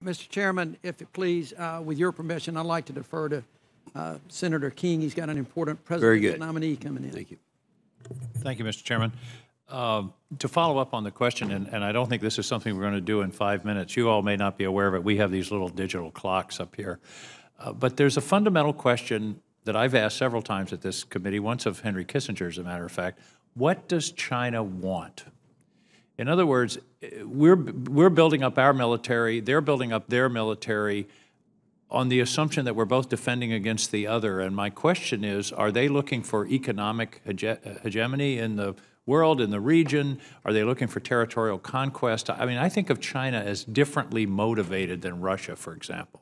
Mr. Chairman, if it please, with your permission, I'd like to defer to Senator King. He's got an important presidential nominee coming in. Thank you. Thank you, Mr. Chairman. To follow up on the question, and I don't think this is something we're going to do in 5 minutes. You all may not be aware of it. We have these little digital clocks up here. But there's a fundamental question that I've asked several times at this committee, once of Henry Kissinger, as a matter of fact. What does China want? In other words, we're building up our military, they're building up their military on the assumption that we're both defending against the other. And my question is, are they looking for economic hegemony in the world, in the region? Are they looking for territorial conquest? I mean, I think of China as differently motivated than Russia, for example.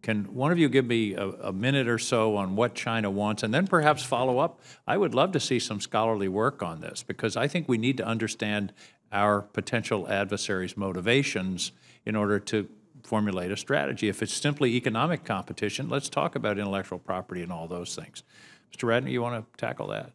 Can one of you give me a minute or so on what China wants, and then perhaps follow up? I would love to see some scholarly work on this, because I think we need to understand our potential adversaries' motivations in order to formulate a strategy. If it's simply economic competition, let's talk about intellectual property and all those things. Mr. Radner, you want to tackle that?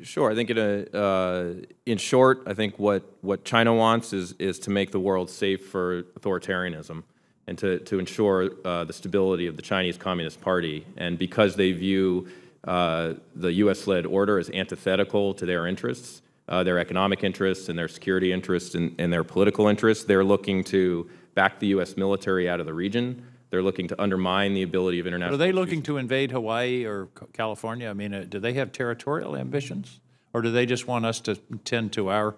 Sure. I think in short, I think what China wants is to make the world safe for authoritarianism and to ensure the stability of the Chinese Communist Party. And because they view the U.S.-led order as antithetical to their interests, their economic interests and their security interests and their political interests, they're looking to back the U.S. military out of the region. They're looking to undermine the ability of international... Are they looking to invade Hawaii or California? I mean, do they have territorial ambitions? Or do they just want us to tend to our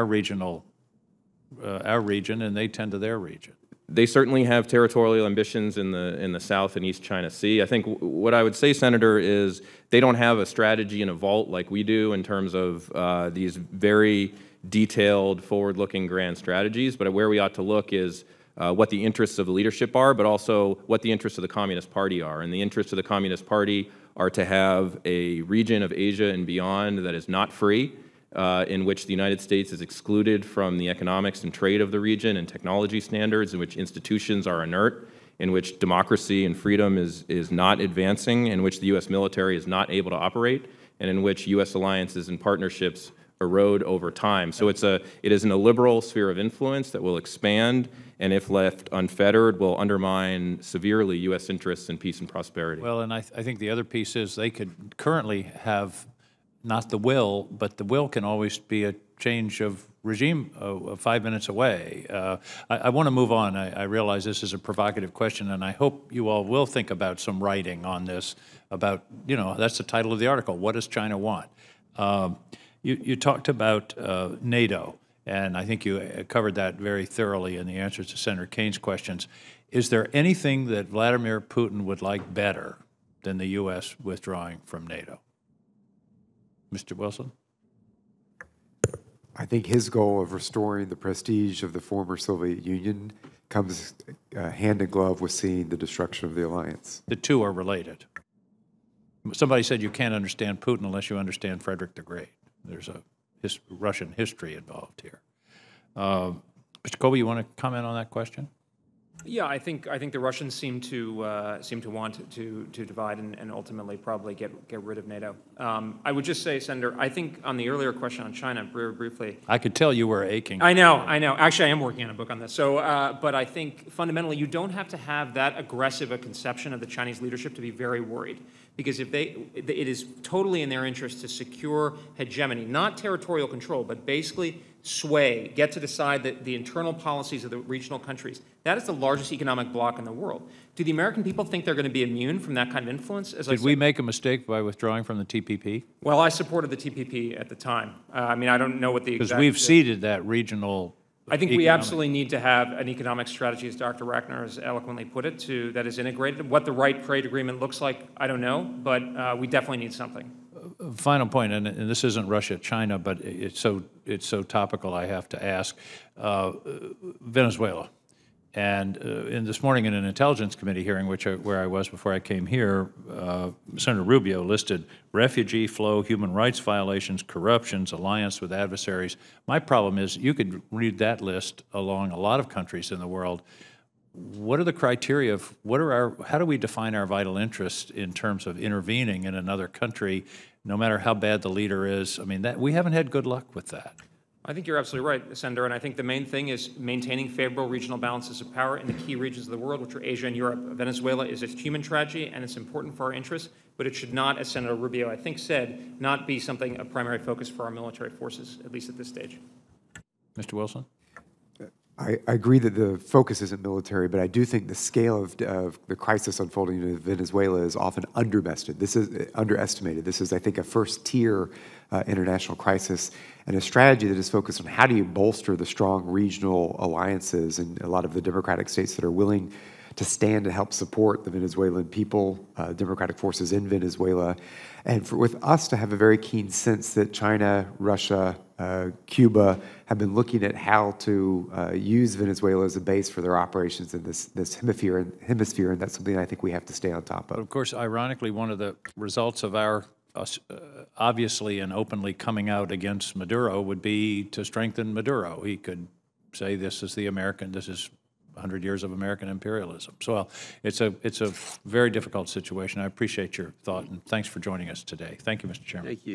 region and they tend to their region? They certainly have territorial ambitions in the South and East China Sea. I think what I would say, Senator, is they don't have a strategy in a vault like we do in terms of these very detailed, forward-looking grand strategies. But where we ought to look is what the interests of the leadership are, but also what the interests of the Communist Party are. And the interests of the Communist Party are to have a region of Asia and beyond that is not free, in which the United States is excluded from the economics and trade of the region and technology standards, in which institutions are inert, in which democracy and freedom is not advancing, in which the U.S. military is not able to operate, and in which U.S. alliances and partnerships erode over time. So it is in a liberal sphere of influence that will expand, and if left unfettered, will undermine severely U.S. interests in peace and prosperity. Well, and I think the other piece is they could currently have not the will, but the will can always be a change of regime 5 minutes away. I want to move on. I realize this is a provocative question, and I hope you all will think about some writing on this about, you know, that's the title of the article, What Does China Want? You talked about NATO, and I think you covered that very thoroughly in the answers to Senator Kane's questions. Is there anything that Vladimir Putin would like better than the U.S. withdrawing from NATO? Mr. Wilson? I think his goal of restoring the prestige of the former Soviet Union comes hand in glove with seeing the destruction of the alliance. The two are related. Somebody said you can't understand Putin unless you understand Frederick the Great. There's a Russian history involved here. Mr. Kobe, you want to comment on that question? Yeah, I think the Russians seem to want to divide and ultimately probably get rid of NATO. I would just say, Senator, I think on the earlier question on China, very briefly. I could tell you were aching. I know. Actually, I am working on a book on this. So, but I think fundamentally, you don't have to have that aggressive a conception of the Chinese leadership to be very worried, because it is totally in their interest to secure hegemony, not territorial control, but basically sway, get to decide the internal policies of the regional countries. That is the largest economic bloc in the world. Do the American people think they're going to be immune from that kind of influence? Did we make a mistake by withdrawing from the TPP? Well, I supported the TPP at the time. I mean, I don't know what the exact... Because we've ceded that regional... I think we absolutely need to have an economic strategy, as Dr. Ratner has eloquently put it, that is integrated. What the right trade agreement looks like, I don't know, but we definitely need something. Final point, and this isn't Russia, China, but it's so topical I have to ask. Venezuela. And this morning in an Intelligence Committee hearing, where I was before I came here, Senator Rubio listed refugee flow, human rights violations, corruptions, alliance with adversaries. My problem is you could read that list along a lot of countries in the world. What are the criteria of how do we define our vital interest in terms of intervening in another country, no matter how bad the leader is? I mean, we haven't had good luck with that. I think you're absolutely right, Senator, and I think the main thing is maintaining favorable regional balances of power in the key regions of the world, which are Asia and Europe. Venezuela is a human tragedy, and it's important for our interests, but it should not, as Senator Rubio, I think, said, not be something, a primary focus for our military forces, at least at this stage. Mr. Wilson? I agree that the focus isn't military, but I do think the scale of the crisis unfolding in Venezuela is often underestimated. This is, I think, a first-tier international crisis, and a strategy that is focused on how do you bolster the strong regional alliances and a lot of the democratic states that are willing to stand to help support the Venezuelan people, democratic forces in Venezuela, and with us to have a very keen sense that China, Russia, Cuba have been looking at how to use Venezuela as a base for their operations in this hemisphere, and that's something I think we have to stay on top of. Of course, ironically, one of the results of our obviously and openly coming out against Maduro would be to strengthen Maduro. He could say this is 100 years of American imperialism. So it's a very difficult situation. I appreciate your thought, and thanks for joining us today. Thank you, Mr. Chairman. Thank you.